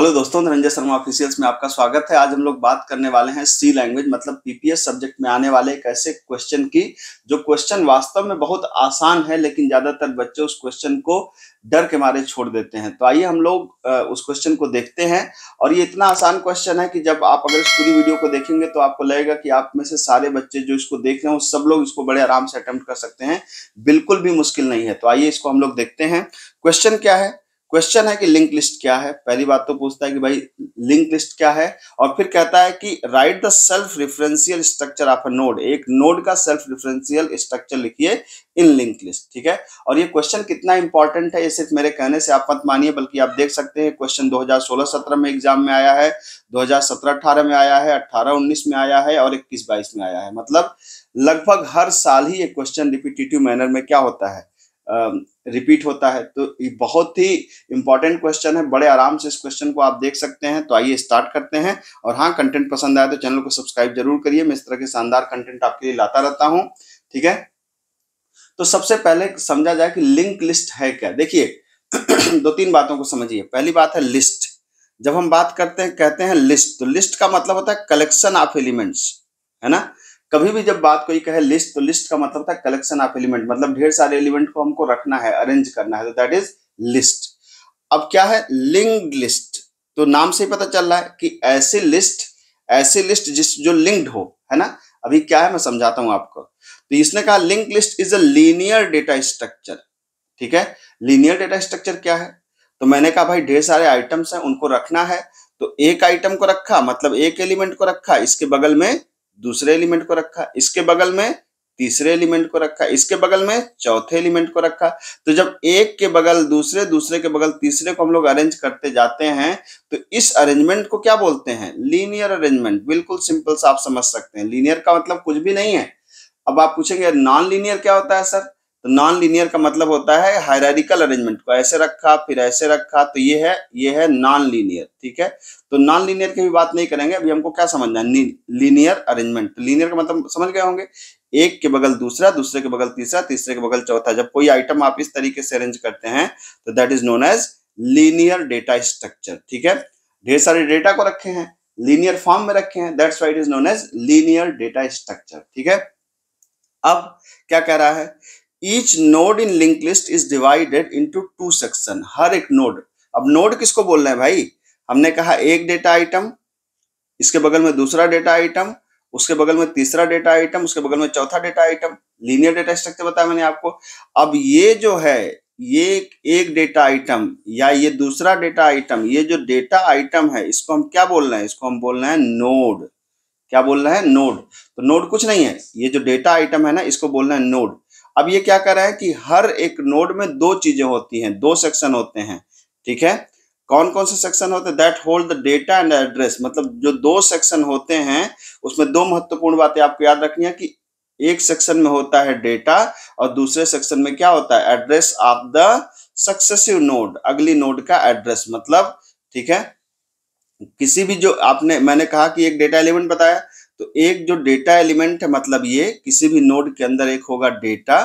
Hello दोस्तों, Dhananjay Sharma officials में आपका स्वागत है। आज हम लोग बात करने वाले हैं सी लैंग्वेज मतलब पीपीएस सब्जेक्ट में आने वाले एक ऐसे क्वेश्चन की जो क्वेश्चन वास्तव में बहुत आसान है, लेकिन ज्यादातर बच्चे उस क्वेश्चन को डर के मारे छोड़ देते हैं। तो आइए हम लोग उस क्वेश्चन को देखते हैं। और ये इतना आसान क्वेश्चन है कि जब आप अगर इस पूरी वीडियो को देखेंगे तो आपको लगेगा कि आप में से सारे बच्चे जो इसको देख रहे हैं वो सब लोग इसको बड़े आराम से अटेम्प्ट कर सकते हैं। बिल्कुल भी मुश्किल नहीं है। तो आइए इसको हम लोग देखते हैं। क्वेश्चन क्या है? क्वेश्चन है कि लिंक लिस्ट क्या है। पहली बात तो पूछता है कि भाई लिंक लिस्ट क्या है, और फिर कहता है कि right the self referential structure of a node. एक नोड का सेल्फ रेफरेंशियल स्ट्रक्चर लिखिए इन लिंक लिस्ट। ठीक है। और ये क्वेश्चन कितना इंपॉर्टेंट है ये सिर्फ मेरे कहने से आप मत मानिए, बल्कि आप देख सकते हैं क्वेश्चन 2016-17 में एग्जाम में आया है, 2017-18 में आया है, 18-19 में आया है और 21-22 में आया है। मतलब लगभग हर साल ही ये क्वेश्चन रिपीटेटिव मैनर में क्या होता है, रिपीट होता है। तो ये बहुत ही इंपॉर्टेंट क्वेश्चन है। बड़े आराम से इस क्वेश्चन को आप देख सकते हैं। तो आइए स्टार्ट करते हैं। और हाँ, कंटेंट पसंद आए तो चैनल को सब्सक्राइब जरूर करिए। मैं इस तरह के शानदार कंटेंट आपके लिए लाता रहता हूं। ठीक है। तो सबसे पहले समझा जाए कि लिंक लिस्ट है क्या। देखिए दो तीन बातों को समझिए। पहली बात है लिस्ट। जब हम बात करते हैं कहते हैं लिस्ट, तो लिस्ट का मतलब होता है कलेक्शन ऑफ एलिमेंट्स, है ना। कभी भी जब बात कोई कहे लिस्ट, तो लिस्ट का मतलब होता है कलेक्शन ऑफ एलिमेंट, मतलब ढेर सारे एलिमेंट को हमको रखना है, अरेंज करना है, तो दैट इज लिस्ट। अब क्या है लिंक्ड लिस्ट? तो नाम से ही पता चल रहा है कि ऐसी लिस्ट जिस जो लिंक्ड हो, है ना। अभी क्या है मैं समझाता हूं आपको। तो इसने कहा link list is a linear data structure. ठीक है। लीनियर डेटा स्ट्रक्चर क्या है? तो मैंने कहा भाई ढेर सारे आइटम्स हैं, उनको रखना है। तो एक आइटम को रखा मतलब एक एलिमेंट को रखा, इसके बगल में दूसरे एलिमेंट को रखा, इसके बगल में तीसरे एलिमेंट को रखा, इसके बगल में चौथे एलिमेंट को रखा। तो जब एक के बगल दूसरे, दूसरे के बगल तीसरे को हम लोग अरेंज करते जाते हैं, तो इस अरेंजमेंट को क्या बोलते हैं? Linear arrangement. बिल्कुल सिंपल सा आप समझ सकते हैं। लीनियर का मतलब कुछ भी नहीं है। अब आप पूछेंगे नॉन लीनियर क्या होता है सर? तो नॉन लीनियर का मतलब होता है हायरार्किकल अरेंजमेंट को ऐसे रखा फिर ऐसे रखा, तो ये है नॉन लीनियर। ठीक है। तो नॉन लीनियर की भी बात नहीं करेंगे। अभी हमको क्या समझना है? Linear arrangement. तो लीनियर का मतलब समझ गए होंगे, एक के बगल दूसरा, दूसरे के बगल तीसरा, तीसरे के बगल चौथा। जब कोई आइटम आप इस तरीके से अरेंज करते हैं तो that is known as linear data structure. ठीक है। ढेर सारे डेटा को रखे हैं, लीनियर फॉर्म में रखे हैं, that's why it is known as linear data structure. ठीक है। अब क्या कह रहा है? Each node in link list is divided into two section. हर एक नोड, अब नोड किसको बोल रहे हैं भाई? हमने कहा एक डेटा आइटम, इसके बगल में दूसरा डेटा आइटम, उसके बगल में तीसरा डेटा आइटम, उसके बगल में चौथा data item. Linear data structure बताया मैंने आपको। अब ये जो है ये एक डेटा आइटम या ये दूसरा डेटा आइटम, ये जो डेटा आइटम है इसको हम क्या बोल रहे हैं? इसको हम बोल रहे हैं नोड। क्या बोल रहे हैं? नोड। तो नोड कुछ नहीं है, ये जो डेटा आइटम है ना इसको बोलना है नोड। अब ये क्या कर रहा है कि हर एक नोड में दो चीजें होती हैं, दो सेक्शन होते हैं। ठीक है। कौन कौन से सेक्शन होते हैं? That hold the data and address. मतलब जो दो सेक्शन होते हैं उसमें दो महत्वपूर्ण बातें आपको याद रखनी है कि एक सेक्शन में होता है डेटा और दूसरे सेक्शन में क्या होता है? Address of the successive node, अगली नोड का एड्रेस। मतलब ठीक है, किसी भी जो मैंने कहा कि एक डेटा एलिमेंट बताया, तो एक जो डेटा एलिमेंट है मतलब ये किसी भी नोड के अंदर एक होगा डेटा।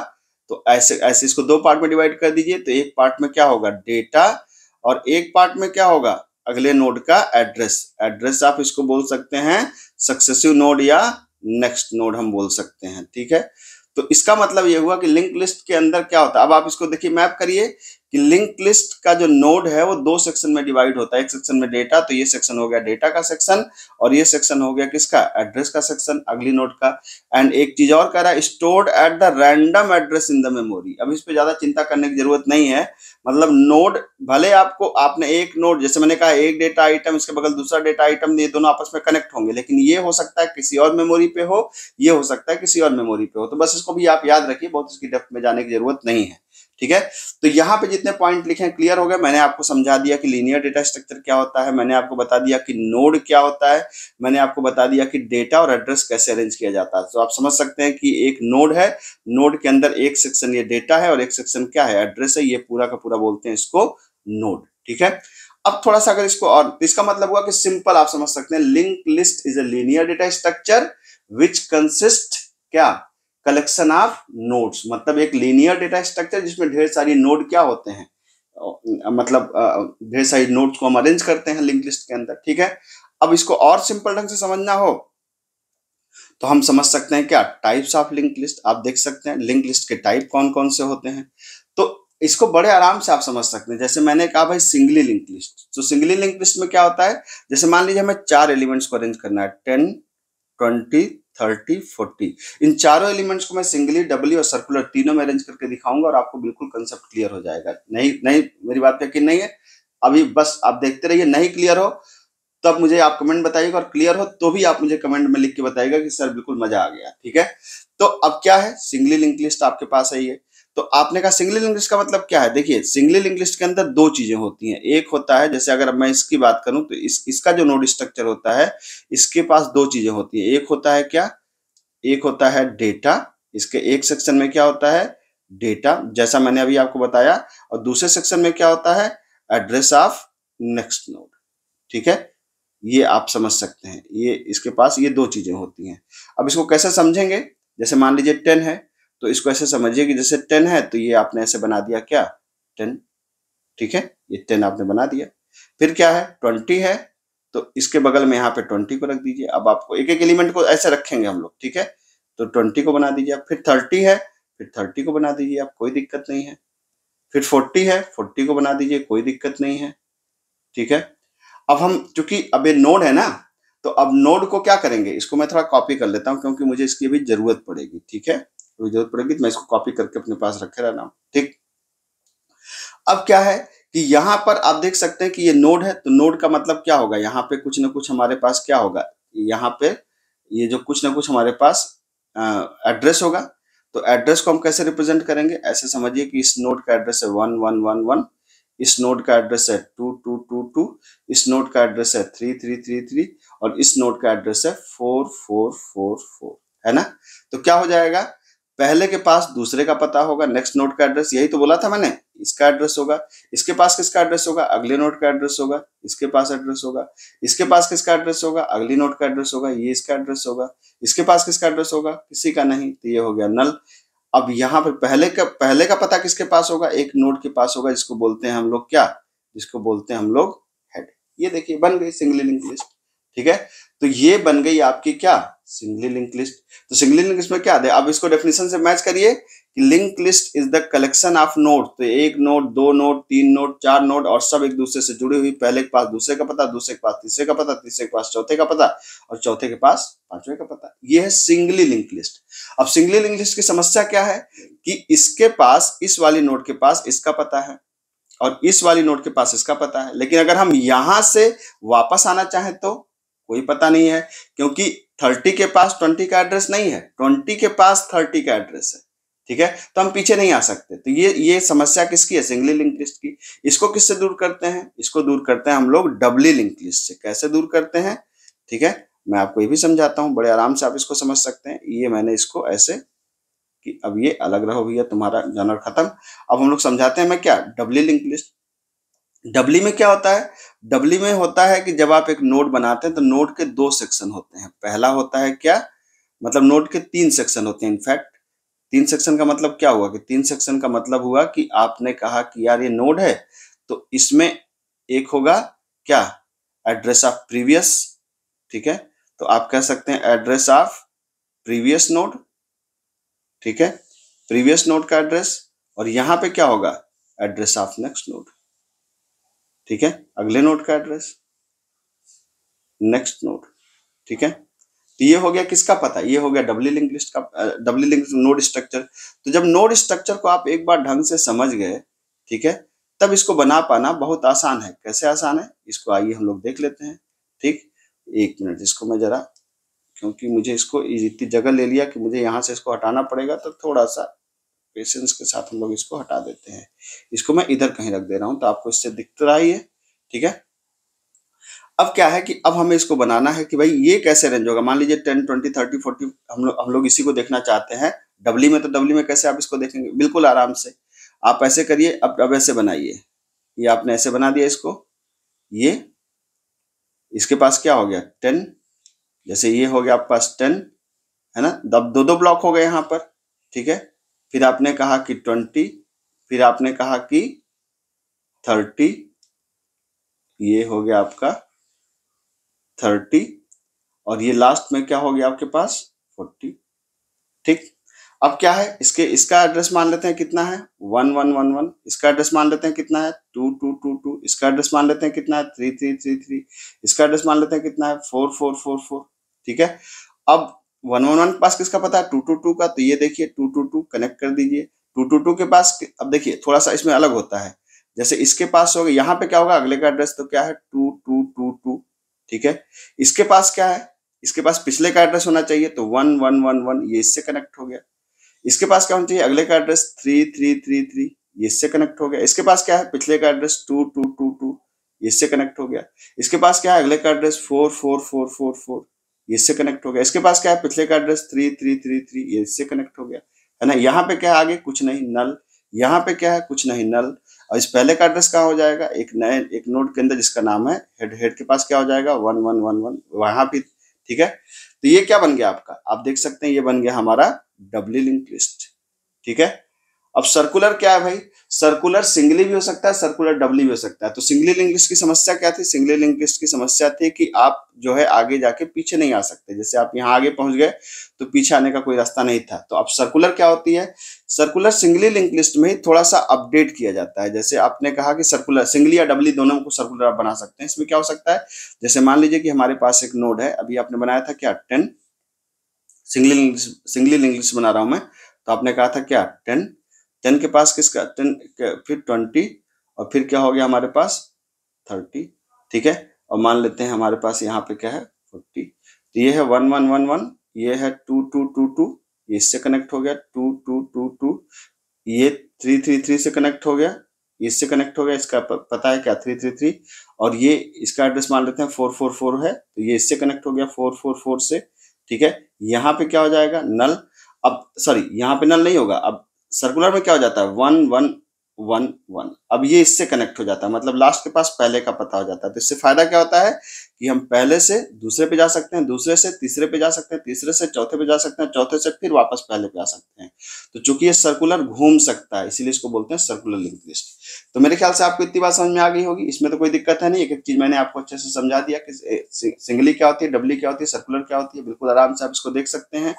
तो ऐसे ऐसे इसको दो पार्ट में डिवाइड कर दीजिए। तो एक पार्ट में क्या होगा? डेटा, और एक पार्ट में क्या होगा? अगले नोड का एड्रेस। एड्रेस आप इसको बोल सकते हैं सक्सेसिव नोड या नेक्स्ट नोड हम बोल सकते हैं। ठीक है। तो इसका मतलब ये हुआ कि लिंक लिस्ट के अंदर क्या होता है। अब आप इसको देखिए, मैप करिए कि लिंक लिस्ट का जो नोड है वो दो सेक्शन में डिवाइड होता है। एक सेक्शन में डेटा, तो ये सेक्शन हो गया डेटा का सेक्शन, और ये सेक्शन हो गया किसका? एड्रेस का सेक्शन, अगली नोड का। एंड एक चीज और कह रहा है, stored at the random address in the memory. अब इस पे ज्यादा चिंता करने की जरूरत नहीं है। मतलब नोड भले आपने एक नोड, जैसे मैंने कहा एक डेटा आइटम इसके बगल दूसरा डेटा आइटम, ये दोनों आपस में कनेक्ट होंगे, लेकिन ये हो सकता है किसी और मेमोरी पे हो, ये हो सकता है किसी और मेमोरी पे हो। तो बस इसको भी आप याद रखिए, बहुत इसकी डेप्थ में जाने की जरूरत नहीं है। ठीक है। तो यहाँ पे जितने पॉइंट लिखे हैं क्लियर हो गए। मैंने आपको समझा दिया कि लीनियर डेटा स्ट्रक्चर क्या होता है, मैंने आपको बता दिया कि नोड क्या होता है, मैंने आपको बता दिया कि डेटा और एड्रेस कैसे अरेंज किया जाता है। तो आप समझ सकते हैं कि एक नोड है, नोड के अंदर एक सेक्शन ये डेटा है और एक सेक्शन क्या है? एड्रेस है। ये पूरा का पूरा बोलते हैं इसको नोड। ठीक है। अब थोड़ा सा अगर इसको और, इसका मतलब हुआ कि सिंपल आप समझ सकते हैं, link list is a linear data structure which consist क्या? Collection of nodes. मतलब एक लीनियर डेटा स्ट्रक्चर जिसमें ढेर सारी नोड क्या होते हैं? मतलब ढेर सारी नोट्स को हम अरेंज करते हैं लिंक लिस्ट के अंदर, ठीक है। अब इसको और सिंपल ढंग से समझना हो तो हम समझ सकते हैं क्या, टाइप्स ऑफ लिंक लिस्ट। आप देख सकते हैं लिंक लिस्ट के टाइप कौन कौन से होते हैं, तो इसको बड़े आराम से आप समझ सकते हैं। जैसे मैंने कहा भाई सिंगली लिंक लिस्ट, तो सिंगली लिंक लिस्ट में क्या होता है, जैसे मान लीजिए हमें 4 एलिमेंट्स को अरेंज करना है, 10, 20, 30, 40। इन चारों एलिमेंट्स को मैं सिंगली, डबली और सर्कुलर तीनों में अरेंज करके दिखाऊंगा और आपको बिल्कुल कंसेप्ट क्लियर हो जाएगा। नहीं नहीं, मेरी बात पे यकीन नहीं है, अभी बस आप देखते रहिए। नहीं क्लियर हो तब मुझे आप कमेंट बताइएगा, और क्लियर हो तो भी आप मुझे कमेंट में लिख के बताइएगा कि सर बिल्कुल मजा आ गया, ठीक है। तो अब क्या है, सिंगली लिंक लिस्ट आपके पास है ये। तो आपने कहा सिंगली लिंक लिस्ट का मतलब क्या है, देखिए सिंगली लिंक लिस्ट के अंदर दो चीजें होती हैं। एक होता है, जैसे अगर मैं इसकी बात करूं तो इसका जो नोड स्ट्रक्चर होता है, इसके पास दो चीजें होती हैं। एक होता है क्या, एक होता है डेटा, इसके एक सेक्शन में क्या होता है, डेटा, जैसा मैंने अभी आपको बताया, और दूसरे सेक्शन में क्या होता है, एड्रेस ऑफ नेक्स्ट नोड, ठीक है। ये आप समझ सकते हैं, ये इसके पास ये दो चीजें होती हैं। अब इसको कैसे समझेंगे, जैसे मान लीजिए 10 है, तो इसको ऐसे समझिए कि जैसे 10 है तो ये आपने ऐसे बना दिया क्या, 10, ठीक है, ये 10 आपने बना दिया। फिर क्या है, 20 है, तो इसके बगल में यहाँ पे 20 को रख दीजिए। अब आपको एक एक एलिमेंट को ऐसे रखेंगे हम लोग, ठीक है, तो 20 को बना दीजिए। फिर 30 है, फिर 30 को बना दीजिए, आप कोई दिक्कत नहीं है। फिर 40 है, 40 को बना दीजिए, कोई दिक्कत नहीं है, ठीक है। अब हम चूंकि अब ये नोड है ना, तो अब नोड को क्या करेंगे, इसको मैं थोड़ा कॉपी कर लेता हूं क्योंकि मुझे इसकी भी जरूरत पड़ेगी, ठीक है। तो जरूरत पड़ेगी तो मैं इसको कॉपी करके अपने पास रखे रहना हूं, ठीक। अब क्या है कि यहाँ पर आप देख सकते हैं कि ये नोड है, तो नोड का मतलब क्या होगा, यहाँ पे कुछ ना कुछ हमारे पास क्या होगा, यहाँ पे ये जो कुछ ना कुछ हमारे पास एड्रेस होगा। तो एड्रेस को हम कैसे रिप्रेजेंट करेंगे, ऐसे समझिए कि इस नोड का एड्रेस है 1111, इस नोड का एड्रेस है 2222, इस नोड का एड्रेस है 3333, और इस नोड का एड्रेस है 4444, है ना। तो क्या हो जाएगा, पहले के पास दूसरे का पता होगा, नेक्स्ट नोड का एड्रेस, यही तो बोला था मैंने, इसका एड्रेस होगा। इसके पास किसका एड्रेस होगा, अगले नोड का एड्रेस होगा, इसके पास एड्रेस होगा। इसके पास किसका एड्रेस होगा, अगली नोड का एड्रेस होगा, ये इसका एड्रेस होगा। इसके पास किसका एड्रेस होगा, किसी का नहीं, तो ये हो गया नल। अब यहाँ पर पहले का पता किसके पास होगा, एक नोड के पास होगा, जिसको बोलते हैं हम लोग क्या, जिसको बोलते हैं हम लोग हेड। ये देखिए बन गई सिंगली लिंक लिस्ट, ठीक है। तो ये बन गई आपकी क्या, सिंगली लिंक लिस्ट। तो सिंगली लिंक लिस्ट में क्या दे, अब इसको डेफिनेशन से मैच करिए कि link list is the collection of node. तो एक नोड, दो नोड, तीन नोड, चार नोड, और सब एक दूसरे से जुड़ी हुई, पहले के पास दूसरे का पता, दूसरे के पास तीसरे का पता, तीसरे के पास चौथे का पता, और चौथे के पास पांचवे का पता। ये है सिंगली लिंक लिस्ट। अब सिंगली लिंक लिस्ट की समस्या क्या है कि इसके पास, इस वाली नोड के पास इसका पता है, और इस वाली नोड के पास इसका पता है, लेकिन अगर हम यहां से वापस आना चाहें तो कोई पता नहीं है, क्योंकि 30 के पास 20 का एड्रेस नहीं है, 20 के पास 30 का एड्रेस है, ठीक है। तो हम पीछे नहीं आ सकते। तो ये समस्या किसकी है, सिंगली लिंक लिस्ट की। इसको किससे दूर करते हैं, इसको दूर करते हैं हम लोग डबली लिंक लिस्ट से। कैसे दूर करते हैं, ठीक है, मैं आपको ये भी समझाता हूं, बड़े आराम से आप इसको समझ सकते हैं। ये मैंने इसको ऐसे कि अब ये अलग रहो भैया, तुम्हारा जानवर खत्म। अब हम लोग समझाते हैं मैं क्या, डबली लिंक लिस्ट। डबली में क्या होता है, डबली में होता है कि जब आप एक नोड बनाते हैं तो नोड के दो सेक्शन होते हैं। पहला होता है क्या, मतलब नोड के 3 सेक्शन होते हैं। इनफैक्ट 3 सेक्शन का मतलब क्या हुआ कि 3 सेक्शन का मतलब हुआ कि आपने कहा कि यार ये नोड है, तो इसमें एक होगा क्या, एड्रेस ऑफ प्रीवियस, ठीक है। तो आप कह सकते हैं एड्रेस ऑफ प्रीवियस नोड, ठीक है, प्रीवियस नोड का एड्रेस। और यहां पे क्या होगा, एड्रेस ऑफ नेक्स्ट नोड, ठीक है, अगले नोड का एड्रेस, नेक्स्ट नोड, ठीक है। तो ये हो गया किसका पता, ये हो गया डबली लिंक लिस्ट का, डबली लिंक नोड स्ट्रक्चर। तो जब नोड स्ट्रक्चर को आप एक बार ढंग से समझ गए, ठीक है, तब इसको बना पाना बहुत आसान है। कैसे आसान है, इसको आइए हम लोग देख लेते हैं, ठीक। एक मिनट, इसको मैं जरा, क्योंकि मुझे इसको इतनी जगह ले लिया कि मुझे यहाँ से इसको हटाना पड़ेगा, तो थोड़ा सा पेशेंस के साथ हम लोग इसको हटा देते हैं। इसको मैं इधर कहीं रख दे रहा हूं, तो आपको इससे दिख रहा ही है, ठीक है। अब क्या है कि अब हमें इसको बनाना है कि भाई ये कैसे रेंज होगा। मान लीजिए 10, 20, 30, 40, हम लोग इसी को देखना चाहते हैं डबली में। तो डबली में कैसे आप इसको देखेंगे, बिल्कुल आराम से आप ऐसे करिए। अब ऐसे बनाइए, ये आपने ऐसे बना दिया इसको, ये इसके पास क्या हो गया 10, जैसे ये हो गया आपके पास 10, है ना। अब दो ब्लॉक हो गए यहाँ पर, ठीक है। फिर आपने कहा कि 20, फिर आपने कहा कि 30, ये हो गया आपका 30, और ये लास्ट में क्या हो गया आपके पास 40। ठीक, अब क्या है, इसका एड्रेस मान लेते हैं कितना है 1111, इसका एड्रेस मान लेते हैं कितना है 2222, इसका एड्रेस मान लेते हैं कितना है 3333, इसका एड्रेस मान लेते हैं कितना है 4444। ठीक है, अब 111 के पास किसका पता है 222 का, तो ये देखिए 222 कनेक्ट कर दीजिए 222 के पास। अब देखिए थोड़ा सा इसमें अलग होता है, जैसे इसके पास होगा, यहाँ पे क्या होगा अगले का एड्रेस तो क्या है 2222। ठीक है, इसके पास क्या है, इसके पास पिछले का एड्रेस होना चाहिए तो 1111, ये इससे कनेक्ट हो गया। इसके पास क्या होना चाहिए अगले का एड्रेस 3333, ये इससे कनेक्ट हो गया। इसके पास क्या है पिछले का एड्रेस 2222, ये इससे कनेक्ट हो गया। इसके पास क्या है अगले का एड्रेस 44444, ये इससे कनेक्ट हो गया। इसके पास क्या है पिछले का एड्रेस 3333, ये इससे कनेक्ट हो गया, है ना। यहाँ पे क्या है आगे कुछ नहीं, नल। यहाँ पे क्या है कुछ नहीं, नल। और इस पहले का एड्रेस क्या हो जाएगा, एक नोड के अंदर जिसका नाम है हेड के पास क्या हो जाएगा 1111, वहां भी। ठीक है, तो ये क्या बन गया आपका, आप देख सकते हैं ये बन गया हमारा डबली लिंक लिस्ट। ठीक है, अब सर्कुलर क्या है भाई, सर्कुलर सिंगली भी हो सकता है, सर्कुलर डबली भी हो सकता है। तो सिंगली लिंक लिस्ट की समस्या क्या थी, सिंगली लिंक लिस्ट की समस्या थी कि आप जो है आगे जाके पीछे नहीं आ सकते, जैसे आप यहाँ आगे पहुंच गए तो पीछे आने का कोई रास्ता नहीं था। तो अब सर्कुलर क्या होती है, सर्कुलर सिंगली लिंक लिस्ट में ही थोड़ा सा अपडेट किया जाता है। जैसे आपने कहा कि सर्कुलर सिंगली या डबली दोनों को सर्कुलर आप बना सकते हैं। इसमें क्या हो सकता है, जैसे मान लीजिए कि हमारे पास एक नोड है, अभी आपने बनाया था क्या 10, सिंगली लिंक लिस्ट बना रहा हूं मैं, तो आपने कहा था क्या 10 के पास किसका 10, फिर 20, और फिर क्या हो गया हमारे पास 30। ठीक है, और मान लेते हैं हमारे पास यहाँ पे क्या है 40। तो ये है 1111, ये है 2222, ये इससे कनेक्ट हो गया 2222, ये 333 से कनेक्ट हो गया, इससे कनेक्ट हो गया, इसका पता है क्या 333, और ये इसका एड्रेस मान लेते हैं 444 है, तो ये इससे कनेक्ट हो गया 444 से। ठीक है, यहाँ पे क्या हो जाएगा नल। अब सॉरी यहाँ पे नल नहीं होगा, अब सर्कुलर में क्या हो जाता है 1111, अब ये इससे कनेक्ट हो जाता है, मतलब लास्ट के पास पहले का पता हो जाता है। तो इससे फायदा क्या होता है कि हम पहले से दूसरे पे जा सकते हैं, दूसरे से तीसरे पे जा सकते हैं, तीसरे से चौथे पे जा सकते हैं, चौथे से फिर वापस पहले पे आ सकते हैं। तो चूंकि ये सर्कुलर घूम सकता है इसीलिए इसको बोलते हैं सर्कुलर लिंक लिस्ट। तो मेरे ख्याल से आपको इतनी बात समझ में आ गई होगी, इसमें तो कोई दिक्कत है नहीं। एक एक चीज मैंने आपको अच्छे से समझा दिया कि सिंगली क्या होती है, डबली क्या होती है, सर्कुलर क्या होती है, बिल्कुल आराम से आप इसको देख सकते हैं।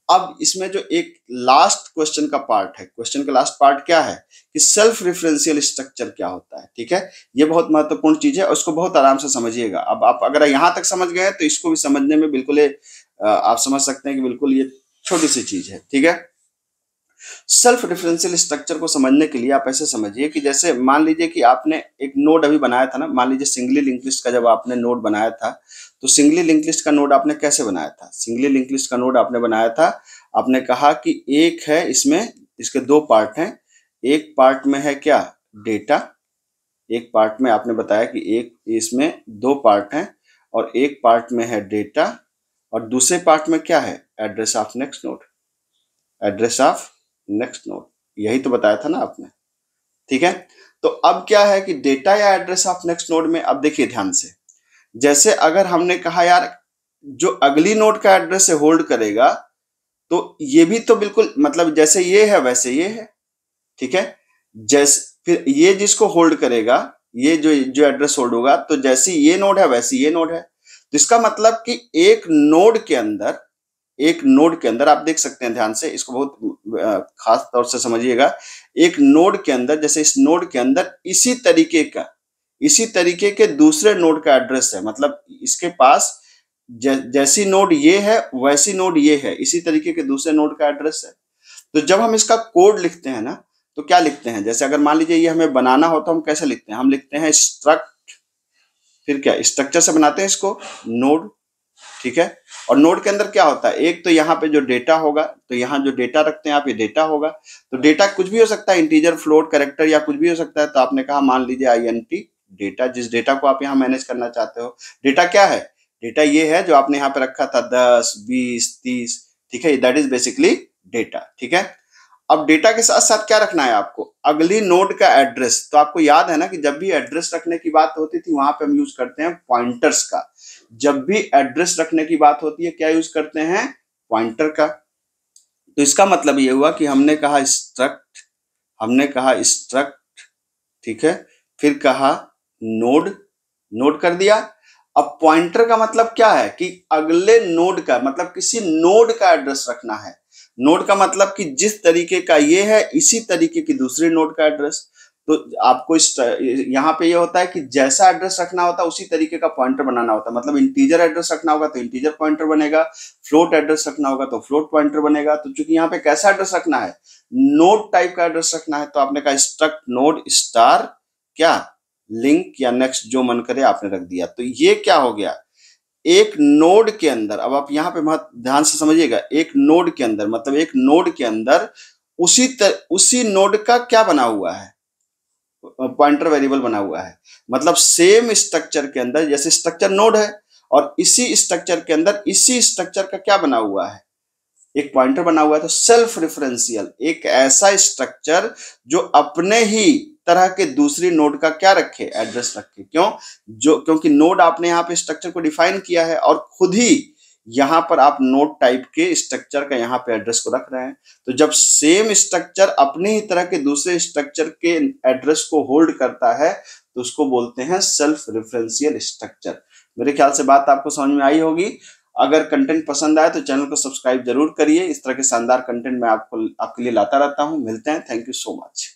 अब इसमें जो एक लास्ट क्वेश्चन का पार्ट है, क्वेश्चन का लास्ट पार्ट क्या है कि सेल्फ रेफरेंशियल स्ट्रक्चर क्या होता है। ठीक है, ये बहुत महत्वपूर्ण चीज है और उसको बहुत आराम से समझिएगा। अब आप अगर यहां तक समझ गए तो इसको भी समझने में बिल्कुल आप समझ सकते हैं कि बिल्कुल ये छोटी सी चीज है। ठीक है, सेल्फ रेफरेंशियल स्ट्रक्चर को समझने के लिए आप ऐसे समझिए कि जैसे मान लीजिए कि आपने एक नोड अभी बनाया था ना, मान लीजिए सिंगली लिंक लिस्ट का जब आपने नोड बनाया था, तो सिंगली लिंक लिस्ट का नोड आपने कैसे बनाया था, सिंगली लिंक लिस्ट का नोड आपने बनाया था, आपने कहा कि एक है इसमें, इसके दो पार्ट हैं, एक पार्ट में है क्या डेटा, एक पार्ट में आपने बताया कि एक इसमें दो पार्ट हैं और एक पार्ट में है डेटा और दूसरे पार्ट में क्या है address of next node, address of next node, यही तो बताया था ना आपने। ठीक है, तो अब क्या है कि डेटा या एड्रेस ऑफ नेक्स्ट नोड में, अब देखिए ध्यान से, जैसे अगर हमने कहा यार जो अगली नोड का एड्रेस से होल्ड करेगा, तो ये भी तो बिल्कुल मतलब जैसे ये है वैसे ये है। ठीक है, जैसे फिर ये जिसको होल्ड करेगा, ये जो एड्रेस होल्ड होगा, तो जैसी ये नोड है वैसी ये नोड है। तो इसका मतलब कि एक नोड के अंदर आप देख सकते हैं ध्यान से, इसको बहुत खास तौर से समझिएगा, एक नोड के अंदर, जैसे इस नोड के अंदर इसी तरीके के दूसरे नोड का एड्रेस है, मतलब इसके पास जैसी नोड ये है वैसी नोड ये है, इसी तरीके के दूसरे नोड का एड्रेस है। तो जब हम इसका कोड लिखते हैं ना, तो क्या लिखते हैं, जैसे अगर मान लीजिए ये हमें बनाना हो तो हम कैसे लिखते हैं, हम लिखते हैं स्ट्रक्ट, फिर क्या स्ट्रक्चर से बनाते हैं इसको नोड। ठीक है, और नोड के अंदर क्या होता है, एक तो यहाँ पे जो डेटा होगा, तो यहाँ जो डेटा रखते हैं आप, ये डेटा होगा। तो डेटा कुछ भी हो सकता है, इंटीजर, फ्लोट, कैरेक्टर या कुछ भी हो सकता है। तो आपने कहा मान लीजिए INT डेटा, जिस डेटा को आप यहाँ मैनेज करना चाहते हो। डेटा क्या है, डेटा ये है जो आपने यहाँ पे रखा था 10, 20, 30। ठीक है, दैट इज बेसिकली डेटा। ठीक है, अब डेटा के साथ साथ क्या रखना है आपको, अगली नोड का एड्रेस। तो आपको याद है ना कि जब भी एड्रेस रखने की बात होती थी वहां पे हम यूज करते हैं पॉइंटर्स का। जब भी एड्रेस रखने की बात होती है क्या यूज करते हैं, पॉइंटर का। तो इसका मतलब ये हुआ कि हमने कहा स्ट्रक्ट, ठीक है, फिर कहा नोड, नोड कर दिया। अब पॉइंटर का मतलब क्या है कि अगले नोड का मतलब किसी नोड का एड्रेस रखना है। नोड का मतलब कि जिस तरीके का ये है इसी तरीके की दूसरे नोड का एड्रेस। तो आपको यहाँ पे ये होता है कि जैसा एड्रेस रखना होता है उसी तरीके का पॉइंटर बनाना होता है। मतलब इंटीजर एड्रेस रखना होगा तो इंटीजर पॉइंटर बनेगा, फ्लोट एड्रेस रखना होगा तो फ्लोट पॉइंटर बनेगा। तो चूंकि यहाँ पे कैसा एड्रेस रखना है, नोड टाइप का एड्रेस रखना है, तो आपने कहा स्ट्रक्ट नोड स्टार क्या लिंक या नेक्स्ट जो मन करे आपने रख दिया। तो ये क्या हो गया, एक नोड के अंदर, अब आप यहाँ पे बहुत ध्यान से समझिएगा, एक नोड के अंदर मतलब एक नोड के अंदर उसी नोड का क्या बना हुआ है, पॉइंटर वेरिएबल बना हुआ है। मतलब सेम स्ट्रक्चर के अंदर, जैसे स्ट्रक्चर नोड है और इसी स्ट्रक्चर के अंदर इसी स्ट्रक्चर का क्या बना हुआ है, एक पॉइंटर बना हुआ है। तो सेल्फ रेफरेंशियल एक ऐसा स्ट्रक्चर जो अपने ही तरह के दूसरी नोड का क्या रखे, एड्रेस रखे। क्योंकि नोड आपने यहाँ पे स्ट्रक्चर को डिफाइन किया है और खुद ही यहाँ पर आप नोड टाइप के स्ट्रक्चर का यहाँ पे एड्रेस को रख रहे हैं। तो जब सेम स्ट्रक्चर अपने ही तरह के दूसरे स्ट्रक्चर के एड्रेस को होल्ड करता है तो उसको बोलते हैं सेल्फ रेफरेंशियल स्ट्रक्चर। मेरे ख्याल से बात आपको समझ में आई होगी। अगर कंटेंट पसंद आए तो चैनल को सब्सक्राइब जरूर करिए। इस तरह के शानदार कंटेंट मैं आपके लिए लाता रहता हूं। मिलते हैं। Thank you so much.